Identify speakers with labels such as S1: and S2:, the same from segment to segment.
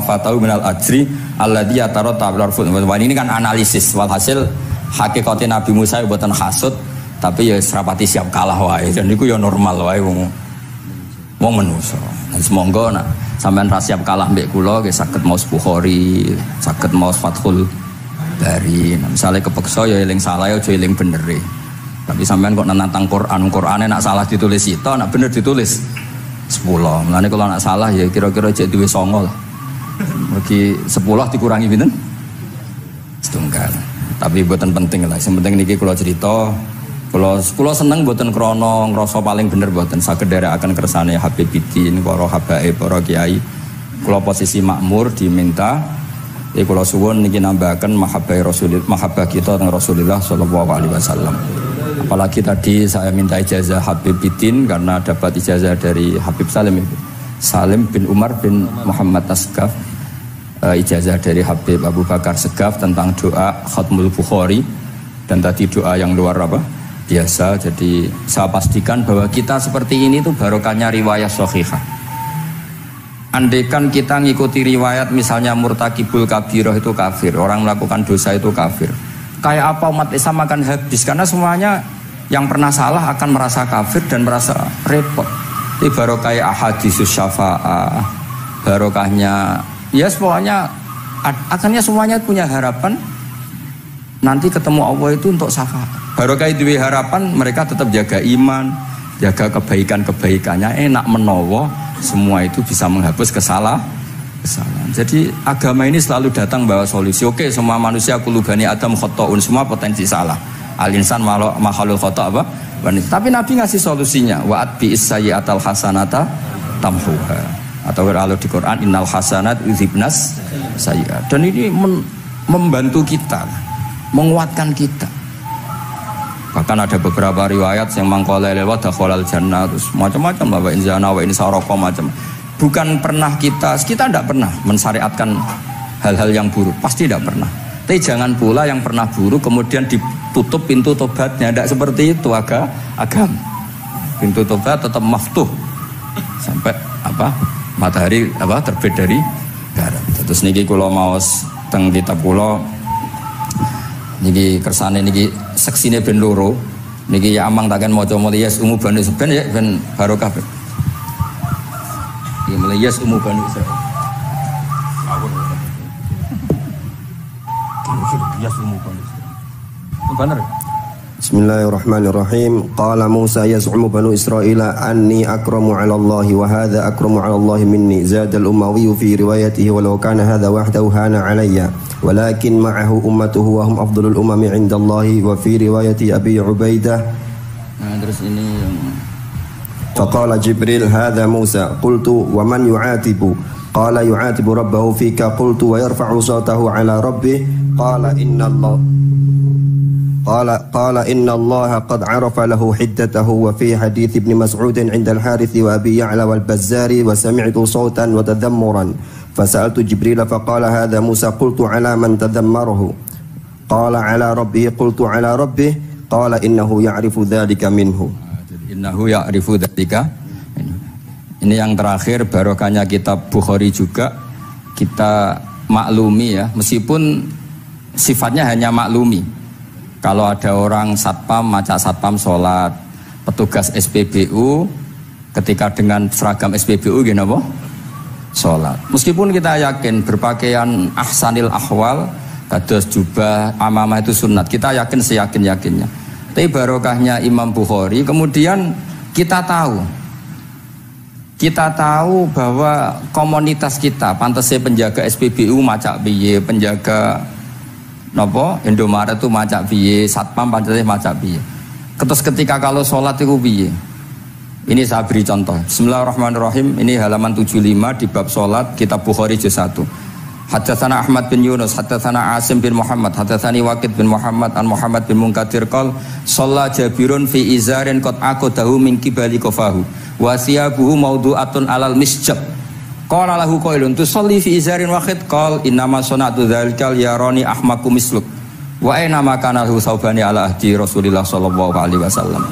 S1: wafatahu minal ajri alladzi yatarotta bil arfud. Ini kan analisis walhasil hakikate Nabi Musa mboten hasud tapi ya serapati siap kalah wae. Dan niku ya normal wae wong manusa. Dan semoga nak sampean ra siap kalah mbek kula nggih saged maos Bukhari, saged maos Fathul Bari. Nah, misalnya kepeksa ya eling salah ya aja eling bener. Tapi sampean kok nantang Qur'ane nak salah ditulis itu, nak bener ditulis 10. Mulane kalau nak salah ya kira-kira cek duwe 9 lah. Mergi 10 dikurangi pinten? 7. Tapi mboten penting lah. Sing penting niki kula cerita, kula seneng mboten krana ngrasa paling bener mboten saged nderekaken kersane Habibiddin, para habaib, para kiai. Kula posisi makmur diminta kula suwun niki nambahaken mahabbah kita teng Rasulullah sallallahu alaihi wasallam. Apalagi tadi saya minta ijazah Habibiddin karena dapat ijazah dari Habib Salim bin Umar bin Muhammad Asgaf, ijazah dari Habib Abu Bakar Segaf tentang doa Khatmul Bukhari, dan tadi doa yang luar biasa. Jadi saya pastikan bahwa kita seperti ini tuh barokahnya riwayat sahihah. Andaikan kita ngikuti riwayat misalnya murtakibul kabirah itu kafir, orang melakukan dosa itu kafir, kayak apa umat Islam akan habis, karena semuanya yang pernah salah akan merasa kafir dan merasa repot. Ini barokah ahaditsus syafa'ah, barokahnya ya pokoknya akhirnya semuanya punya harapan nanti ketemu Allah itu untuk syafaat. Barokah itu harapan mereka tetap jaga iman, jaga kebaikan-kebaikannya, enak menowo semua itu bisa menghapus kesalahan. Jadi agama ini selalu datang bawa solusi. Oke, semua manusia kulubani Adam khotoun, semua potensi salah. Al-insan makhluk khota apa? Tapi Nabi ngasih solusinya. Wa'at bi'is sayyi'atal hasanata tamhuha. Atau kalau di Quran innal hasanat yudhibnas sayyi'at. Dan ini membantu kita, menguatkan kita. Bahkan ada beberapa riwayat yang mangqala lewat dakhalal jannah, terus macam-macam lah, wa in zana wa in sarqa macam. Bukan pernah kita tidak pernah mensyariatkan hal-hal yang buruk, pasti tidak pernah. Tapi jangan pula yang pernah buruk kemudian ditutup pintu tobatnya, tidak seperti itu agama. Pintu tobat tetap maftuh sampai matahari terbit dari barat. Terus niki kula maos teng kitab kula niki kersane niki seksine ben loro niki ya amang takkan maca muliyas umu bani ben ya ben barokah. Ya muliyas umu bani Israil. Benar.
S2: Bismillahirrahmanirrahim. Qala Musa yaz'umu banu Israila anni akramu 'ala Allah wa hadha akramu 'ala Allah minni. Zada al-Umawi fi riwayatihi walau kana hadha wahdahu hana 'alayya walakin ma'ahu ummatuhu wa hum afdalul umami 'inda Allah wa fi riwayati Abi Ubaidah.
S1: Nah, terus ini
S2: Faqala Jibril hadha Musa qultu wa man yu'atibu qala yu'atibu rabbahu fika qultu wa yarfa'u sawtahu 'ala rabbih qala inna Allah قال إن الله قد عرف له حدته. وفي حديث ابن مسعود عند الحارث وأبي يعلى والبزار وسمعت صوتا وتذمرا فسألت جبريل فقال هذا موسى قلت على من تذمره قال على ربه قلت على ربه قال إنه يعرف ذلك منه.
S1: Ini yang terakhir barokahnya kitab Bukhari juga kita maklumi ya, meskipun sifatnya hanya maklumi. Kalau ada orang satpam, maca satpam sholat, petugas SPBU ketika dengan seragam SPBU gini apa? Sholat. Meskipun kita yakin berpakaian ahsanil ahwal, kados jubah, amamah itu sunat, kita yakin seyakin-yakinnya. Tapi barokahnya Imam Bukhari, kemudian kita tahu bahwa komunitas kita, pantasnya penjaga SPBU maca piye, penjaga Indomaret itu macak piye, satpam pancasila macak piye. Terus ketika kalau sholat itu piye. Ini saya beri contoh. Bismillahirrahmanirrahim. Ini halaman 75 di bab sholat kitab Bukhari juz 1. Haddatsana Ahmad bin Yunus, haddatsana Asim bin Muhammad, haddatsani Waqid bin Muhammad an Muhammad bin Munkadir qol shalla Jabirun fi izarin qad aqadahu min qibali qafahu wa siyabuhu mawdu'atun alal misjab. Qala lahu qailun tusalli fi izarin wahid qal innama sana'tu dzalikal yarani ahmaku misluk wa aina ma kana lahu saubani ala ahdi Rasulillah sallallahu alaihi wasallam.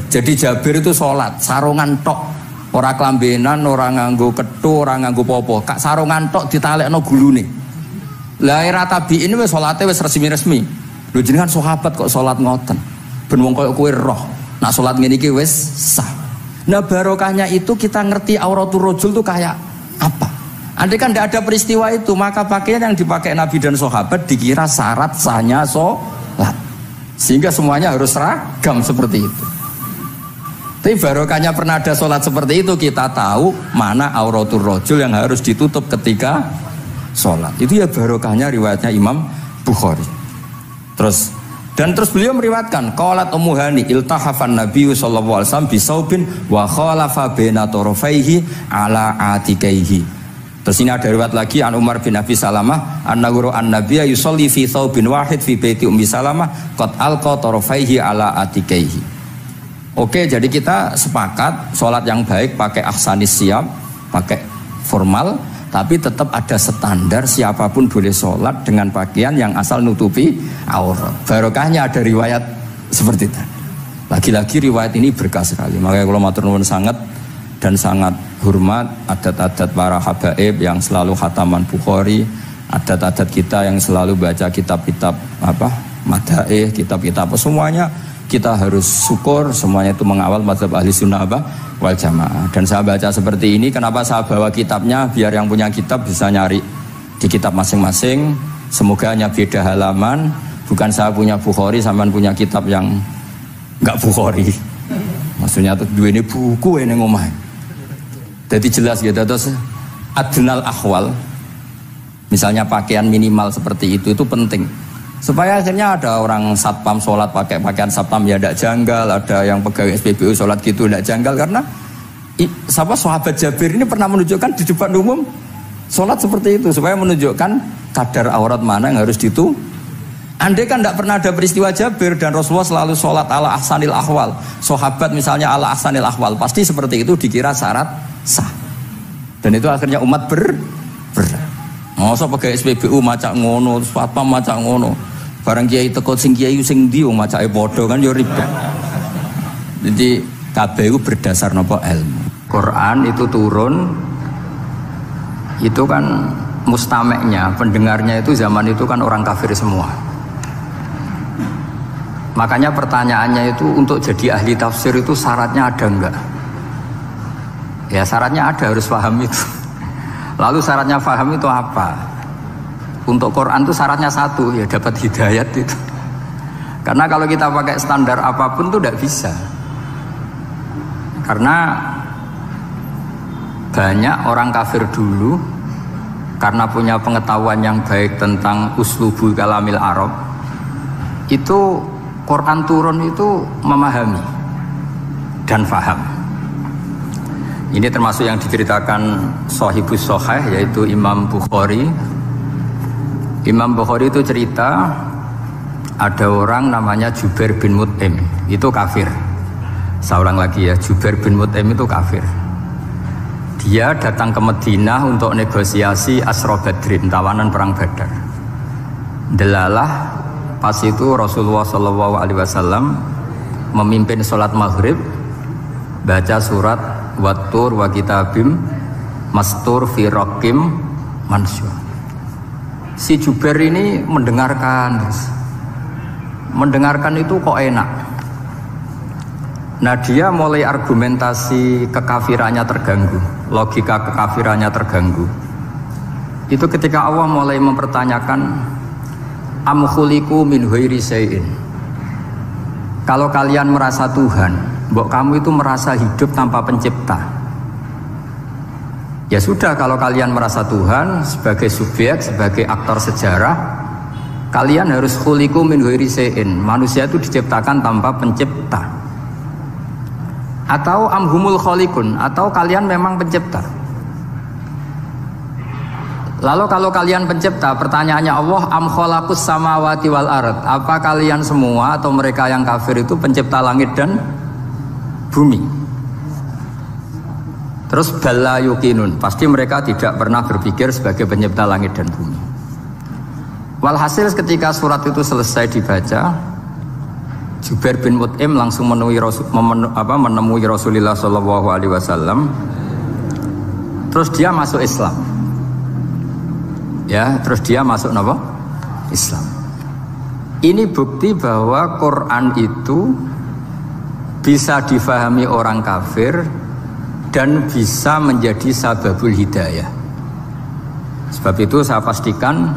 S1: Jadi Jabir itu sholat sarungan tok Ora klambenan, ora nganggo kethu, ora nganggo popo. Kak sarungan tok ditalekno gulune. Lah era tabi'in wis salate wis resmi-resmi. Lho jenengan sahabat kok salat ngoten. Ben wong koyo kowe roh. Nak salat ngene iki wis sah. Nah barokahnya itu kita ngerti auratul rajul itu kayak apa. Andai kan tidak ada peristiwa itu, maka pakaian yang dipakai Nabi dan sahabat dikira syarat sahnya sholat. Sehingga semuanya harus seragam seperti itu. Tapi barokahnya pernah ada sholat seperti itu, kita tahu mana auratul rajul yang harus ditutup ketika sholat. Itu ya barokahnya riwayatnya Imam Bukhari. Terus beliau meriwayatkan qalat Ummu Hani iltahafan Nabi sallallahu alaihi wasallam bisaubin wa khalafa baina tarafaihi ala atikaihi. Terus ini ada riwayat lagi an Umar bin Abi Salamah annahu an-nabiyya yusolli fi thawbin wahid fi baiti Ummi Salamah qad alqa tarafaihi ala atikaihi. Oke, jadi kita sepakat sholat yang baik pakai ahsanis siyam, pakai formal, tapi tetap ada standar siapapun boleh sholat dengan pakaian yang asal nutupi aurat. Barokahnya ada riwayat seperti itu. Lagi-lagi riwayat ini berkah sekali. Makanya kalau matur nuwun sangat dan sangat hormat adat-adat para habaib yang selalu khataman Bukhari, adat-adat kita yang selalu baca kitab-kitab madaih, kitab-kitab semuanya kita harus syukur, semuanya itu mengawal mazhab ahli sunnah wal jamaah. Dan saya baca seperti ini, kenapa saya bawa kitabnya biar yang punya kitab bisa nyari di kitab masing-masing. Semoga hanya beda halaman, bukan saya punya Bukhari sampean punya kitab yang enggak Bukhari. Maksudnya tuh dua ini buku ini ngomong. Jadi jelas gitu, terus adnal ahwal, misalnya pakaian minimal seperti itu penting. Supaya akhirnya ada orang satpam sholat pakai pakaian satpam ya tidak janggal, ada yang pegawai SPBU sholat gitu tidak janggal, karena sahabat Jabir ini pernah menunjukkan di depan umum sholat seperti itu supaya menunjukkan kadar aurat mana yang harus Andai kan tidak pernah ada peristiwa Jabir dan Rasulullah selalu sholat ala ahsanil ahwal, sahabat misalnya ala ahsanil ahwal, pasti seperti itu dikira syarat sah. Dan itu akhirnya umat masa pakai SPBU macak ngono, satpam macak ngono. Barang kiai teko sing kiai sing ndi wong macake padha kan ya ribet. Jadi kabeh iku berdasar napa ilmu. Quran itu turun itu kan mustameknya, pendengarnya itu zaman itu kan orang kafir semua. Makanya pertanyaannya itu untuk jadi ahli tafsir itu syaratnya ada enggak? Ya syaratnya ada, harus paham itu. Lalu syaratnya paham itu apa? Untuk Quran itu syaratnya satu, ya dapat hidayat itu. Karena kalau kita pakai standar apapun itu tidak bisa. Karena banyak orang kafir dulu karena punya pengetahuan yang baik tentang uslubul kalamil Arab, itu Quran turun itu memahami dan faham. Ini termasuk yang diceritakan Shahibus Shahih, yaitu Imam Bukhari. Imam Bukhari itu cerita ada orang namanya Jubair bin Mut'im, itu kafir. Saya ulang lagi ya, Jubair bin Mut'im itu kafir. Dia datang ke Madinah untuk negosiasi Asra Badrin, tawanan perang Badar. Delalah pas itu Rasulullah SAW memimpin sholat maghrib, baca surat Wattur wa kitabim mastur fi raqim mansur. Si Jubair ini mendengarkan itu kok enak. Nah dia mulai argumentasi kekafirannya terganggu, logika kekafirannya terganggu. Itu ketika Allah mulai mempertanyakan am khuliqu min ghairi syai'in. Kalau kalian merasa Tuhan, mbok kamu itu merasa hidup tanpa pencipta. Ya sudah, kalau kalian merasa Tuhan sebagai subjek, sebagai aktor sejarah, kalian harus khuliqu min ghairi syai'in. Manusia itu diciptakan tanpa pencipta. Atau amhumul khaliqun, atau kalian memang pencipta. Lalu kalau kalian pencipta, pertanyaannya Allah, am khalaqus samawati wal ard, apa kalian semua atau mereka yang kafir itu pencipta langit dan bumi? Terus bala yuqinun, pasti mereka tidak pernah berpikir sebagai pencipta langit dan bumi. Walhasil ketika surat itu selesai dibaca, Jubair bin Mut'im langsung menemui Rasulullah Shallallahu Alaihi Wasallam. Terus dia masuk Islam. Ya, terus dia masuk apa? Islam. Ini bukti bahwa Quran itu bisa difahami orang kafir dan bisa menjadi sababul hidayah. Sebab itu saya pastikan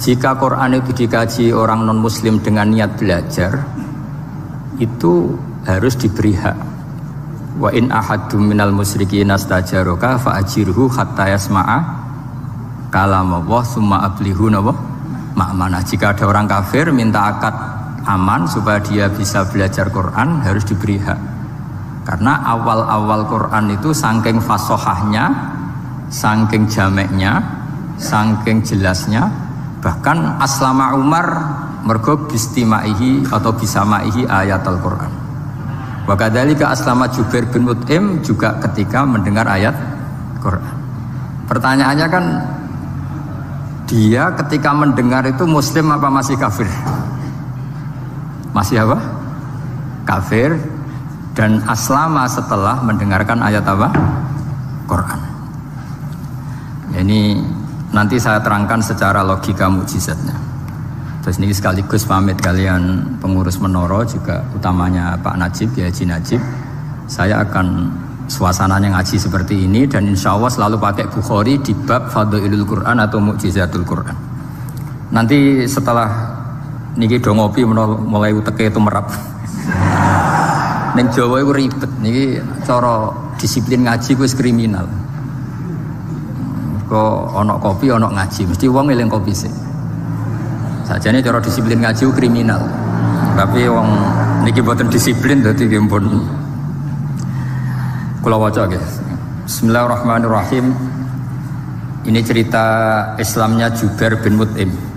S1: jika Quran itu dikaji orang non-muslim dengan niat belajar, itu harus diberi hak. Wa in ahadum minal musyrikin astajaraka fa'ajirhu hatta yasma'a kalamullah summa ablihu ma'manah. Jika ada orang kafir minta akad aman supaya dia bisa belajar Quran, harus diberi hak. Karena awal-awal Quran itu saking fasohahnya, saking jameknya, saking jelasnya. Bahkan aslama Umar mergo bistimaihi atau bisamaihi ayat Al-Quran. Wa kadzalika aslama Jubair bin Mut'im juga ketika mendengar ayat Quran. Pertanyaannya kan, dia ketika mendengar itu muslim apa masih kafir? Masih apa? Kafir. Dan aslama setelah mendengarkan ayat apa? Quran. Ini nanti saya terangkan secara logika mukjizatnya. Terus ini sekaligus pamit kalian pengurus Menoro juga utamanya Pak Najib, ya Haji Najib. Saya akan suasananya ngaji seperti ini dan insya Allah selalu pakai Bukhari di bab Fadhailul Quran atau Mukjizatul Quran. Nanti setelah niki do ngopi mulai uteke itu merap. Ning Jawa itu ribet niki cara disiplin ngaji ku wis kriminal. Kok ono kopi ono ngaji mesti wong eling kopi sih. Sajane cara disiplin ngaji kriminal. Tapi wong niki boten disiplin dadi nggih pun. Kula waca nggih. Bismillahirrahmanirrahim. Ini cerita Islamnya Jubair bin Mut'im.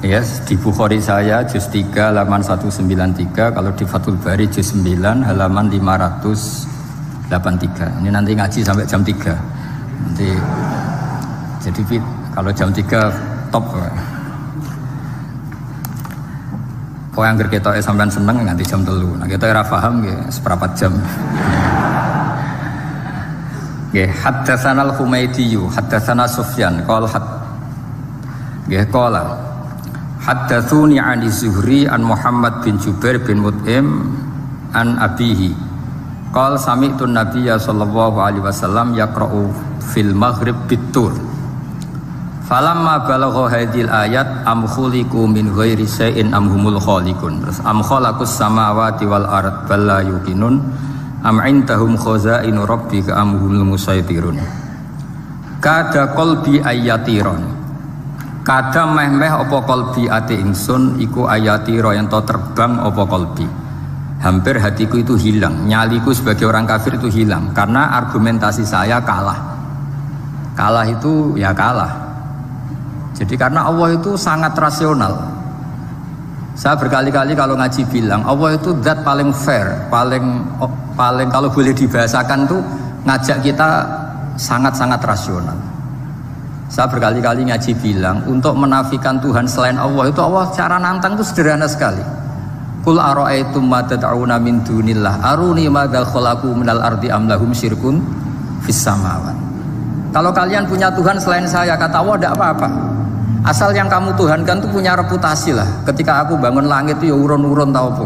S1: Ya, di Bukhari saya juz 3 halaman 193, kalau di Fathul Bari juz 9 halaman 583. Ini nanti ngaji sampai jam 3. Nanti jadi kalau jam 3 top. Kau yang kita sampean seneng nanti jam 3. Nah kita ora paham nggih seperempat jam. Nggih, haddatsana al-Humaydi, haddatsana Sufyan, qala haddatsuni 'ani Zuhri an Muhammad bin Jubair bin Mut'im an abihi. Qala sami'tu an-nabiyya sallallahu alaihi wasallam yaqra'u fil maghrib bitur. Falamma balagha hadhil ayat am khuliqu min ghairi syai'in am humul khaliqun. Terus am khalaqus samawati wal ard bal la yuqinun am indahum khazainu rabbika am humul musaytirun. Kada qalbi ayatiron. Kada meh-meh apa qalbi ati ingsun iku ayatira yen to terbang apa qalbi. Hampir hatiku itu hilang, nyaliku sebagai orang kafir itu hilang karena argumentasi saya kalah. Kalah itu ya kalah. Jadi karena Allah itu sangat rasional. Saya berkali-kali kalau ngaji bilang Allah itu zat paling fair, paling kalau boleh dibahasakan tuh ngajak kita sangat-sangat rasional. Saya berkali-kali ngaji bilang untuk menafikan Tuhan selain Allah itu Allah cara nantang itu sederhana sekali. Qul ara'aytum ma tad'una min dunillah aruni madza khalaqu minal ardi am lahum syirkun fis samawat. Kalau kalian punya Tuhan selain saya, kata Allah tidak apa-apa. Asal yang kamu tuhankan itu punya reputasi lah. Ketika aku bangun langit itu ya urun-urun tau apa.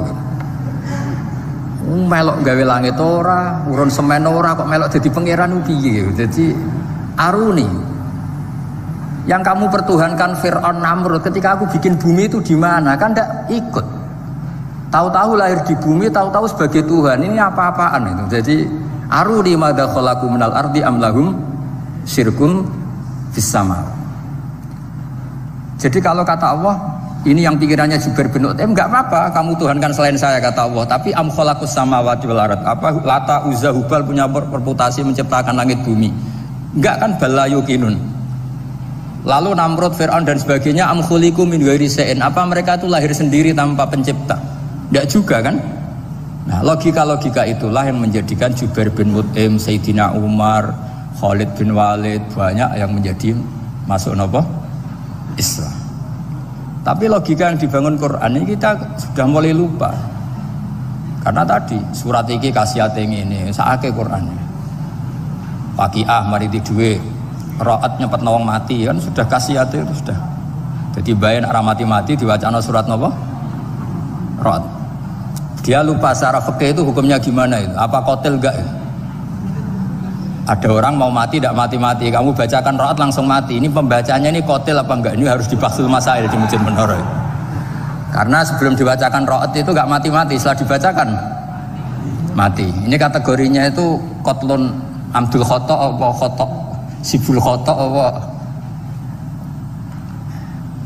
S1: Melok gawe langit ora, urun semen ora, kok melok jadi pangeran piye. Jadi aruni. Yang kamu pertuhankan Fir'aun Namrud, ketika aku bikin bumi itu di mana? Kan tidak ikut. Tahu-tahu lahir di bumi, tahu-tahu sebagai Tuhan. Ini apa-apaan itu. Jadi aruni madza khalaqu minal ardi am lahum syirkun fis sama. Jadi kalau kata Allah, ini yang pikirannya Jubair bin Mut'im, enggak apa-apa kamu tuhankan selain saya kata Allah, tapi am khalaqus samawati wal ard. Apa Lata Uzza Hubal punya reputasi menciptakan langit bumi? Enggak kan, bala yuqinun. Lalu Namrud, Fir'aun dan sebagainya am khuliqu min ghairi syai'in. Apa mereka itu lahir sendiri tanpa pencipta? Enggak juga kan? Nah, logika-logika itulah yang menjadikan Jubair bin Mut'im, Sayyidina Umar, Khalid bin Walid banyak yang menjadi masuk apa? Islam. Tapi logika yang dibangun Quran ini kita sudah mulai lupa. Karena tadi surat iki kasihate ngene, sakake Quran. Waqiah mari duwe, Ra'at nyepet wong mati kan sudah kasihate itu sudah. Jadi bayan arah mati-mati diwacana surat napa? Ra'at. Dia lupa secara fikih itu hukumnya gimana itu? Apa qatil enggak? Ada orang mau mati tidak mati-mati, kamu bacakan Ra'at langsung mati. Ini pembacanya ini qatil apa enggak? Ini harus dibahsul masail di Masjid Menara. Karena sebelum dibacakan Ra'at itu enggak mati-mati, setelah dibacakan mati. Ini kategorinya itu qatlun amdul khata apa khata sibul khata apa.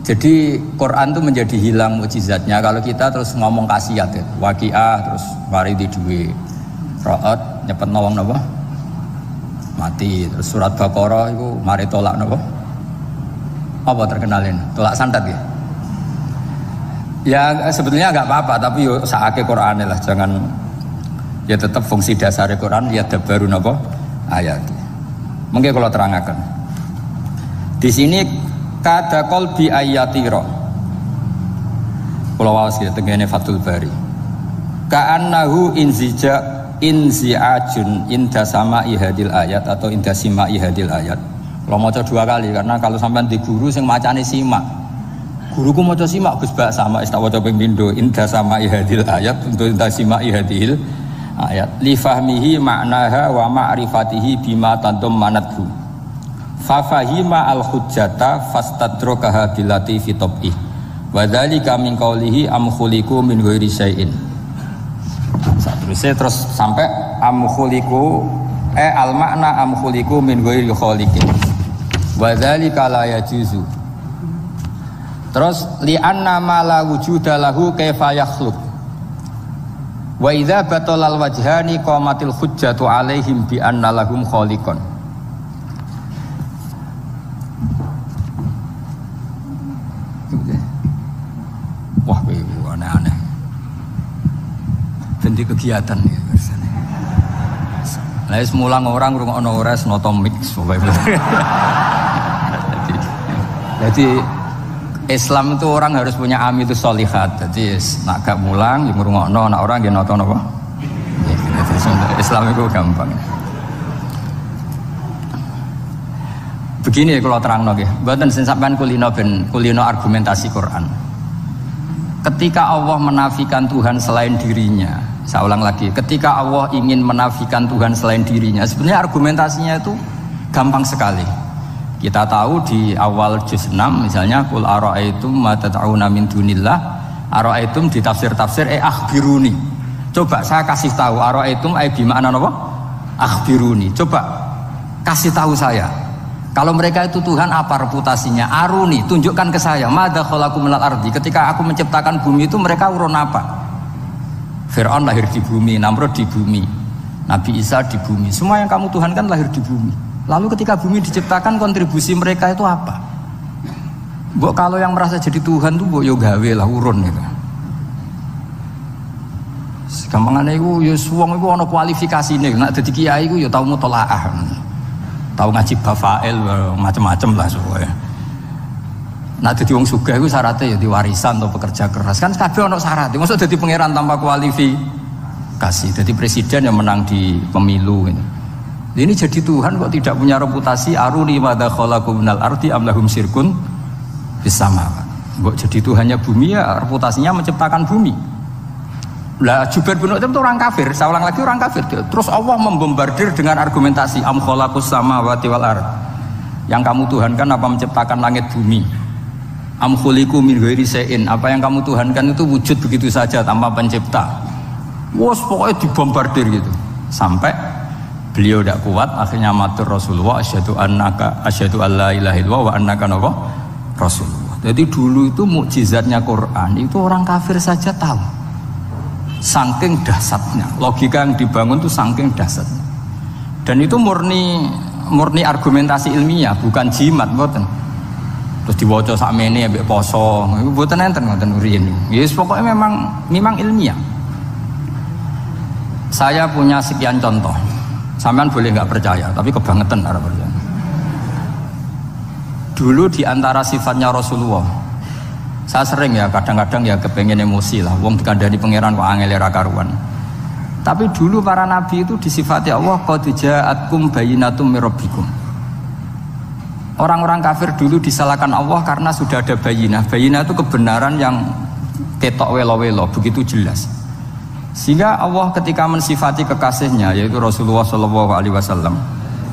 S1: Jadi Quran itu menjadi hilang mukjizatnya kalau kita terus ngomong kasiat ya. Waqiah terus mari di duwe. Ra'at nyepet nawang napa? Mati. Terus surat Baqarah itu mari tolak napa? Apa terkenalin? Tolak santet ya? Ya sebetulnya enggak apa-apa tapi yo sakake Qur'ane lah, jangan ya tetap fungsi dasar Quran ya dabaru napa ayat. Mungkin kalau terangkan. Di sini kada qalbi ayatira. Kula waos ya tengene Fathul Bari. Ka'annahu inzi'ajun inda sama'i hadil ayat atau inda sima'i hadil ayat. Kalau maca 2 kali karena kalau sampean di guru sing macane simak. Guruku maca simak Gus Bak sama tak waca ping pindho inda sama'i hadil ayat untuk inda sima'i hadil ayat li fahmihi ma'naha wa ma'rifatihi bima tadammanathu. Fa fahima al-hujjata fastadrakaha bilati fi tabih. Wa dzalika min qawlihi am khuliqu min ghairi syai'in. Terus sampai am khuliqu al makna am khuliqu min ghairi khaliqin. Wa dzalika la yajuzu. Terus li anna ma la wujuda lahu kaifa yakhluq. Wa idza batalal wajhani qamatil hujjatu alaihim bi anna lahum khaliqan. Wah, aneh-aneh. Ganti kegiatan ya biasanya. Lah semulang orang ngrungokno ora noto mix pokoke. Jadi Islam itu orang harus punya amitus sholihat. Jadi nak gak mulang, ngrungokno, nak orang nggih nonton apa? Islam itu gampang. Begini kalau terangno nggih, mboten sing sampean kulino argumentasi Quran. Ketika Allah menafikan Tuhan selain dirinya, saya ulang lagi, ketika Allah ingin menafikan Tuhan selain dirinya, sebenarnya argumentasinya itu gampang sekali. Kita tahu di awal juz 6 misalnya qul ara'aitum ma tad'una min dunillah, ara'aitum di tafsir-tafsir akhbiruni. Coba saya kasih tahu ara'aitum bi makna apa? Akhbiruni. Coba kasih tahu saya. Kalau mereka itu Tuhan apa reputasinya? Aruni, tunjukkan ke saya. Madza khalaqu minal ardi. Ketika aku menciptakan bumi itu mereka urun apa? Fir'aun lahir di bumi, Namrud di bumi, Nabi Isa di bumi. Semua yang kamu tuhankan lahir di bumi. Lalu ketika bumi diciptakan kontribusi mereka itu apa? Mbok kalau yang merasa jadi Tuhan tuh mbok yo gawe lah urun gitu. Gampangane iku yo wong iku ana kualifikasine. Nek dadi kiai iku yo tau mutolaah. Tahu ngaji bafail macam-macam lah soalnya. Nah jadi wong sugih itu syaratnya ya diwarisan atau pekerja keras kan kabeh ono syarat. Maksud jadi pangeran tanpa kualifikasi, jadi presiden yang menang di pemilu ini. Ini jadi Tuhan kok tidak punya reputasi aruni madza khalaqu minal ardi am lahum syirkun bis samawat. Kok jadi Tuhannya bumi ya reputasinya menciptakan bumi. Lah Jubair bin Mut'im itu orang kafir, saya ulang lagi orang kafir. Terus Allah membombardir dengan argumentasi am khalaqus samawati wal ard. Yang kamu tuhankan apa menciptakan langit bumi? Am khuliqu min ghairi syai'in. Apa yang kamu tuhankan itu wujud begitu saja tanpa pencipta. Wos pokoknya dibombardir gitu. Sampai beliau tidak kuat akhirnya matur Rasulullah asyhadu alla ilaha illallah wa annaka rasulullah. Jadi dulu itu mukjizatnya Quran itu orang kafir saja tahu. Saking dahsyatnya, logika yang dibangun itu saking dahsyatnya. Dan itu murni argumentasi ilmiah, bukan jimat, mboten. Terus diwaca sakmene ambek poso, iku mboten enten ngoten riyen. Yes, pokoknya memang ilmiah. Saya punya sekian contoh. Sampean boleh nggak percaya, tapi kebangetan ora percaya. Dulu di antara sifatnya Rasulullah Saya sering ya kadang-kadang ya kepengen emosi lah. Wong dikandani pangeran kok angel ra karuan. Tapi dulu para nabi itu disifati Allah qad ja'atkum bayyinatum mir rabbikum. Orang-orang kafir dulu disalahkan Allah karena sudah ada bayinah. Bayinah itu kebenaran yang ketok welo-welo, begitu jelas. Sehingga Allah ketika mensifati kekasihnya yaitu Rasulullah SAW,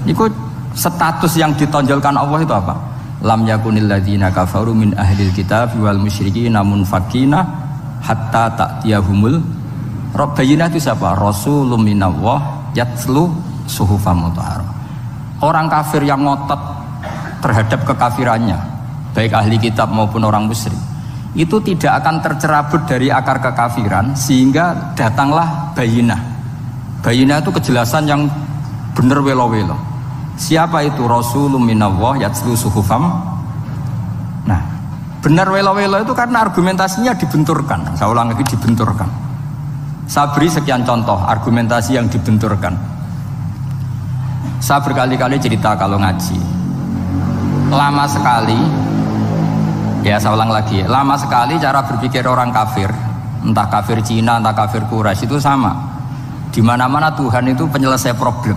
S1: itu status yang ditonjolkan Allah itu apa? Lam yakunil ladzina kafaru min ahlil kitab wal musyrikin munfakina hatta ta'tiyahumul Bayinah itu siapa? Rasulun minallah yatslu suhufan mutahharah. Orang kafir yang ngotot terhadap kekafirannya, baik ahli kitab maupun orang musyrik, itu tidak akan tercerabut dari akar kekafiran sehingga datanglah bayinah. Bayinah itu kejelasan yang benar welo-welo. Siapa itu? Rasulun minallah yatslu suhufan. Nah, benar welo-welo itu karena argumentasinya dibenturkan. Saya ulang lagi, dibenturkan. Saya beri sekian contoh argumentasi yang dibenturkan. Saya berkali-kali cerita kalau ngaji. Lama sekali, ya saya ulang lagi, lama sekali cara berpikir orang kafir, entah kafir Cina, entah kafir Quraisy itu sama. Di mana-mana Tuhan itu penyelesai problem.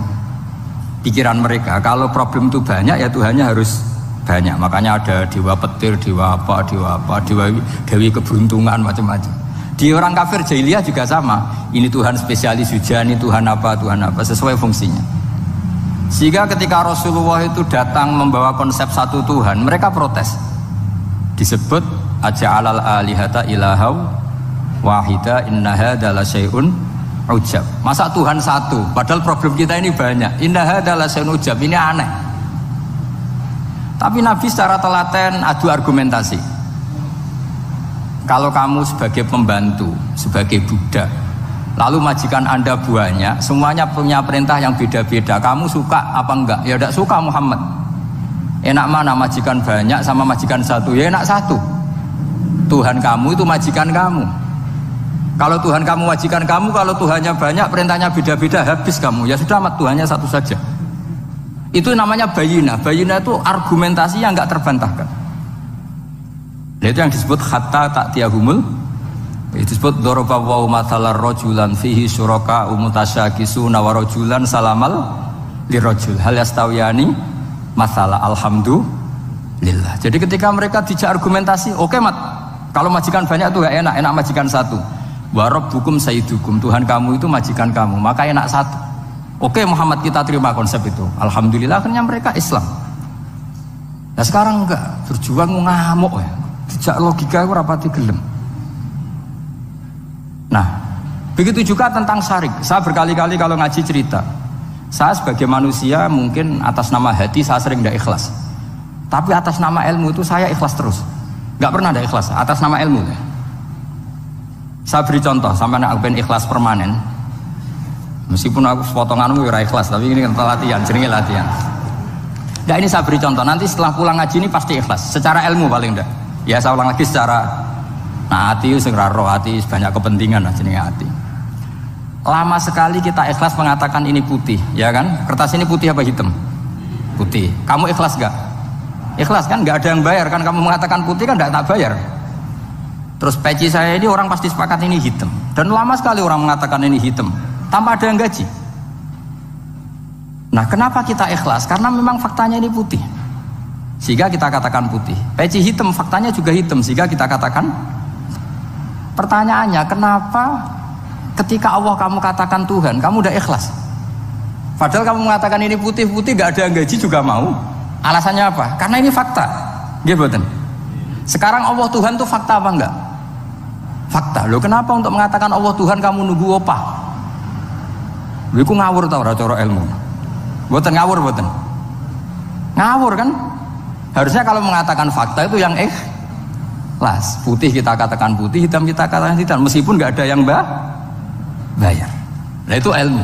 S1: Pikiran mereka, kalau problem itu banyak ya Tuhannya harus banyak. Makanya ada dewa petir, dewa dewi keberuntungan, macam-macam. Di orang kafir jahiliyah juga sama. Ini Tuhan spesialis hujan, ini Tuhan apa, sesuai fungsinya. Sehingga ketika Rasulullah itu datang membawa konsep satu Tuhan, mereka protes. Disebut aja'alal alihata ilahaw wahida inna hadza la syai'un ujab. Masa Tuhan satu, padahal problem kita ini banyak. Inna hadza la syai'un ujab, ini aneh. Tapi Nabi secara telaten adu argumentasi. Kalau kamu sebagai pembantu, sebagai budak, lalu majikan Anda banyak, semuanya punya perintah yang beda-beda. Kamu suka apa enggak? Ya tidak suka Muhammad. Enak mana majikan banyak sama majikan satu? Ya enak satu. Tuhan kamu itu majikan kamu. Kalau Tuhan kamu majikan kamu, kalau Tuhannya banyak, perintahnya beda-beda, habis kamu. Ya sudah, Tuhannya satu saja. Itu namanya bayinah. Bayinah itu argumentasi yang enggak terbantahkan. Itu yang disebut hatta ta'tiyahumul. Itu disebut daraba wa mathalar rajulan fihi syuraka mutasyakisuna wa rajulan salamal lirajul hal yastawiyani mathala alhamdulillah. Jadi ketika mereka dijak argumentasi, oke mat, kalau majikan banyak itu gak enak, enak majikan satu. Wa rabbukum sayyidukum, Tuhan kamu itu majikan kamu, maka enak satu. Oke Muhammad, kita terima konsep itu. Alhamdulillah akhirnya mereka Islam. Nah sekarang enggak, berjuang ngamuk ya. Dijak logika itu rapati gelem. Nah, begitu juga tentang syirik. Saya berkali-kali kalau ngaji cerita, saya sebagai manusia mungkin atas nama hati saya sering tidak ikhlas, tapi atas nama ilmu itu saya ikhlas terus. Nggak pernah ada ikhlas atas nama ilmu ya. Saya beri contoh, sampai aku pengen ikhlas permanen, meskipun aku potonganmu ya ikhlas, tapi ini kan latihan, jenenge latihan. Nah ini saya beri contoh, nanti setelah pulang ngaji ini pasti ikhlas secara ilmu paling enggak. Ya saya ulang lagi secara hati segera roh hati banyak kepentingan lah jenenge hati. Lama sekali kita ikhlas mengatakan ini putih, ya kan? Kertas ini putih apa hitam? Putih. Kamu ikhlas gak? Ikhlas kan? Gak ada yang bayar kan? Kamu mengatakan putih kan gak tak bayar. Terus peci saya ini orang pasti sepakat ini hitam. Dan lama sekali orang mengatakan ini hitam tanpa ada yang gaji. Nah kenapa kita ikhlas? Karena memang faktanya ini putih, sehingga kita katakan putih. Peci hitam, faktanya juga hitam, sehingga kita katakan. Pertanyaannya, kenapa ketika Allah kamu katakan Tuhan, kamu udah ikhlas? Padahal kamu mengatakan ini putih-putih, gak ada yang gaji juga mau. Alasannya apa? Karena ini fakta. Gitu. Sekarang Allah Tuhan itu fakta apa enggak? Fakta. Loh kenapa untuk mengatakan Allah Tuhan kamu nunggu opah? Loh itu ngawur tau cara ilmu. Boten ngawur boten. Ngawur kan? Harusnya kalau mengatakan fakta itu yang ikhlas. Putih kita katakan putih, hitam kita katakan hitam, meskipun nggak ada yang bayar. Nah itu ilmu.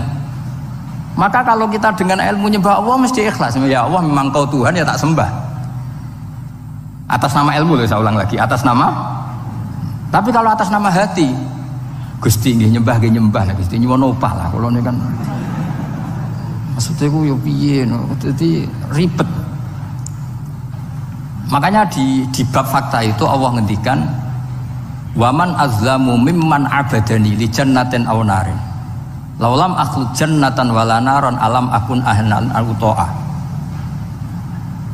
S1: Maka kalau kita dengan ilmu nyembah Allah mesti ikhlas. Ya Allah memang kau Tuhan ya tak sembah. Atas nama ilmu loh, saya ulang lagi, atas nama. Tapi kalau atas nama hati, Gusti nggih nyembah lah, Gusti nyuwun opah lah. Kalau ini kan maksudnya ku yo piye no, jadi ribet. Makanya di bab fakta itu Allah ngendikan Waman azlamu mimman abadani li jannatin aw narin. Laulam akhluq jannatan wala naron alam akun ahlan al-uto'ah.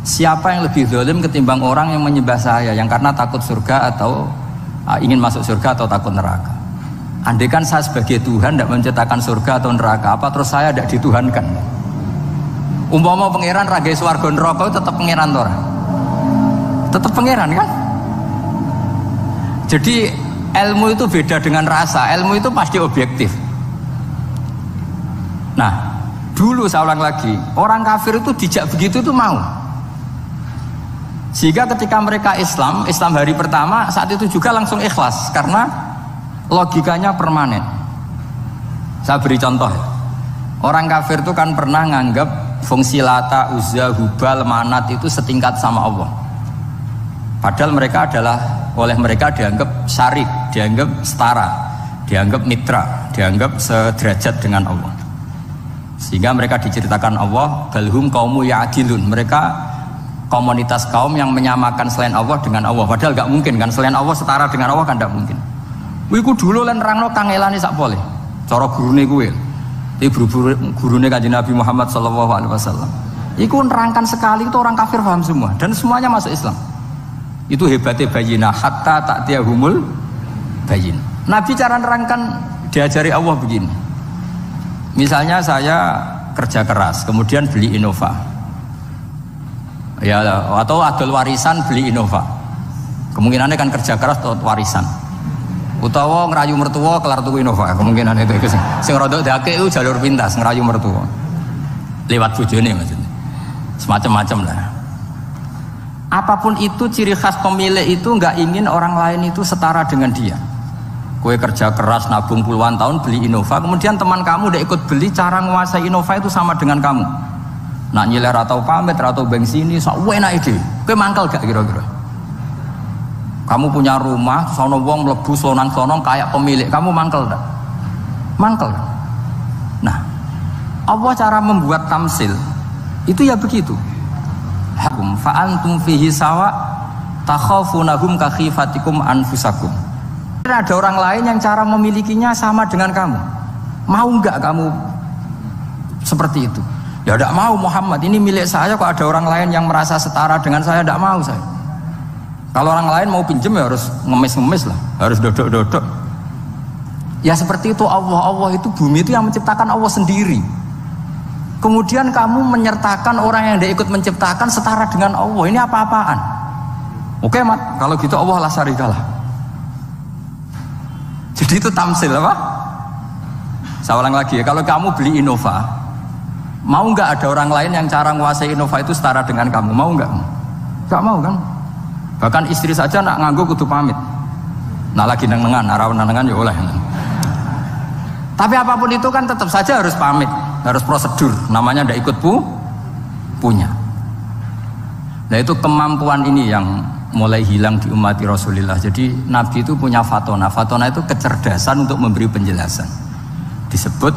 S1: Siapa yang lebih zalim ketimbang orang yang menyembah saya, yang karena takut surga atau ingin masuk surga atau takut neraka. Andai kan saya sebagai Tuhan tidak menciptakan surga atau neraka, apa terus saya tidak dituhankan? Umpama pangeran ragai swarga neraka tetap pangeran tora, tetap pangeran kan? Jadi ilmu itu beda dengan rasa, ilmu itu pasti objektif. Nah, dulu saya ulang lagi, orang kafir itu dijak begitu itu mau. Sehingga ketika mereka Islam hari pertama saat itu juga langsung ikhlas karena logikanya permanen. Saya beri contoh. Orang kafir itu kan pernah nganggap fungsi Lata, Uzza, Hubal, Manat itu setingkat sama Allah. Padahal mereka oleh mereka dianggap syarik, dianggap setara, dianggap mitra, dianggap sederajat dengan Allah. Sehingga mereka diceritakan Allah balhum qaumu ya'dilun. Mereka komunitas kaum yang menyamakan selain Allah dengan Allah. Padahal gak mungkin kan, selain Allah setara dengan Allah kan gak mungkin. Iku dulu lan nerangno kangelane sak pole. Cara gurune kuwi. Iki gurune Kanjeng Nabi Muhammad sallallahu alaihi wasallam. Iku nerangkan sekali itu orang kafir paham semua dan semuanya masuk Islam. Itu hebatnya bayina hatta ta'tiyahumul bayin. Nabi cara nerangkan diajari Allah begini. Misalnya saya kerja keras, kemudian beli Innova. Ya, atau adol warisan beli Innova. Kemungkinannya kan kerja keras atau warisan. Utawa ngerayu mertua kelar tuku Innova. Kemungkinan itu sing rodok dake itu jalur pintas ngerayu mertua. Lewat bojone maksudnya. Semacam-macam lah. Apapun itu ciri khas pemilik itu nggak ingin orang lain itu setara dengan dia. Kue kerja keras nabung puluhan tahun beli Innova, kemudian teman kamu udah ikut beli, cara menguasai Innova itu sama dengan kamu. Nak nyiler atau pamit atau bensini, sok enak ide. Kue mangkel gak kira-kira? Kamu punya rumah, sono wong mlebu slonang-slonong kayak pemilik, kamu mangkel gak? Mangkel. Nah, Allah cara membuat tamsil itu ya begitu. Hakum fa'antum fihi sawa takhafunahum ka khifatikum anfusakum. Ada orang lain yang cara memilikinya sama dengan kamu. Mau enggak kamu seperti itu? Ya enggak mau Muhammad, ini milik saya kok ada orang lain yang merasa setara dengan saya, enggak mau saya. Kalau orang lain mau pinjem ya harus ngemis-ngemis lah, harus dodok-dodok. Ya seperti itu Allah itu bumi itu yang menciptakan Allah sendiri. Kemudian kamu menyertakan orang yang dia ikut menciptakan setara dengan Allah. Ini apa-apaan? Oke mat, kalau gitu Allah la syarikalah. Jadi itu tamsil apa? Saya ulang lagi ya, kalau kamu beli Innova, mau nggak ada orang lain yang cara menguasai Innova itu setara dengan kamu? Mau nggak? Nggak mau kan? Bahkan istri saja nak nganggo kudu pamit. Nah lagi nengan, arawan nengan ya oleh. Tapi apapun itu kan tetap saja harus pamit. Harus prosedur, namanya ndak ikut punya. Nah itu kemampuan ini yang mulai hilang di umat Rasulullah. Jadi Nabi itu punya fatona. Fatona itu kecerdasan untuk memberi penjelasan. Disebut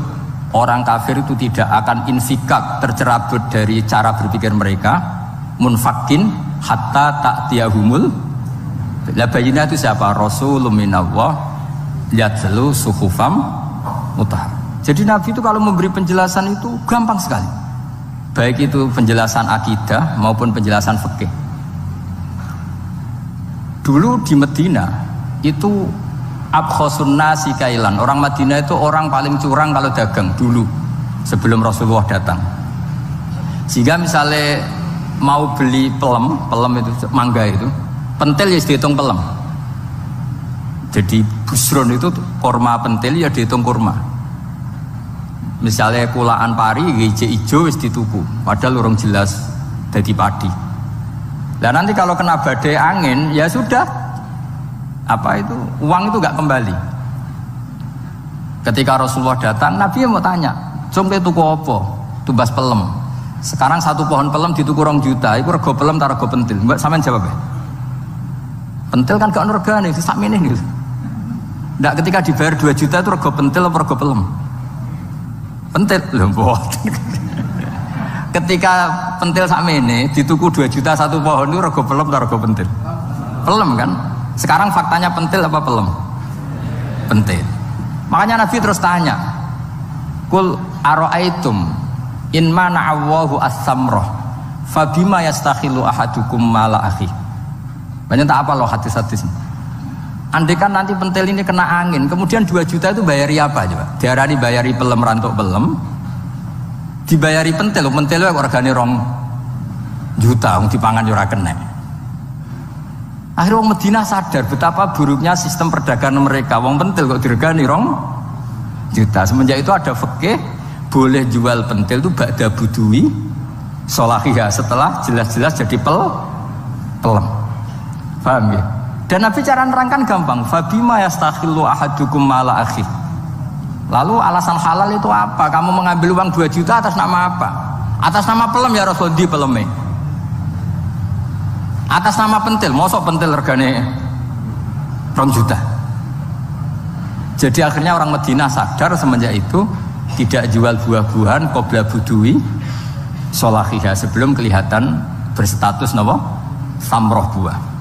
S1: orang kafir itu tidak akan infikak, tercerabut dari cara berpikir mereka, munfakin hatta ta'tiyahumul. La bayina itu siapa? Rasulun minallah yatlu suhufam mutahhar. Jadi Nabi itu kalau memberi penjelasan itu gampang sekali. Baik itu penjelasan akidah maupun penjelasan fikih. Dulu di Medina itu abkhosun nasi kailan. Orang Madinah itu orang paling curang kalau dagang dulu sebelum Rasulullah datang. Sehingga misalnya mau beli pelem itu mangga itu, pentil ya dihitung pelem. Jadi busron itu kurma pentil ya dihitung kurma. Misalnya kulaan pari hijau wis dituku, padahal urung jelas jadi padi. Dan nanti kalau kena badai angin ya sudah, apa itu uang itu nggak kembali. Ketika Rasulullah datang, Nabi mau tanya, "Cung tuku apa?" Tubas pelem. Sekarang satu pohon pelem dituku 2 juta, itu rego pelem ta rego pentil? Mbak sampean jawab ya. Pentil kan gak ono regane, sakmene gitu. Ndak ketika dibayar 2 juta itu rego pentil apa rego pelem? Pentil lho mboten. Ketika pentil sakmene dituku 2 juta satu pohon itu rego pelem ta rego pentil? Pelem kan? Sekarang faktanya pentil apa pelem? Pentil. Makanya Nabi terus tanya, kul aro'aitum in mana'awahu as-samroh fabima yastakhilu ahadukum mala akhi. Banyak tak apa loh hadis-hadis. Andai kan nanti pentil ini kena angin, kemudian 2 juta itu bayari apa coba? Diarani bayari pelem rantuk pelem, dibayari pentil, pentil itu regane 2 juta, dipangan ora kena. Akhirnya orang Madinah sadar betapa buruknya sistem perdagangan mereka. Wong pentil kok diregani 2 juta. Semenjak itu ada fikih boleh jual pentil itu ba'da budui sholahiyah, setelah jelas-jelas jadi pelem. Paham ya? Dan Nabi cara nerangkan gampang. Fabima yastakhillu ahadukum mala akhi. Lalu alasan halal itu apa? Kamu mengambil uang 2 juta atas nama apa? Atas nama pelem ya Rasul, di peleme. Atas nama pentil, mosok pentil regane 2 juta. Jadi akhirnya orang Madinah sadar semenjak itu tidak jual buah-buahan qobla budui sholahiyah, sebelum kelihatan berstatus napa? Samroh buah.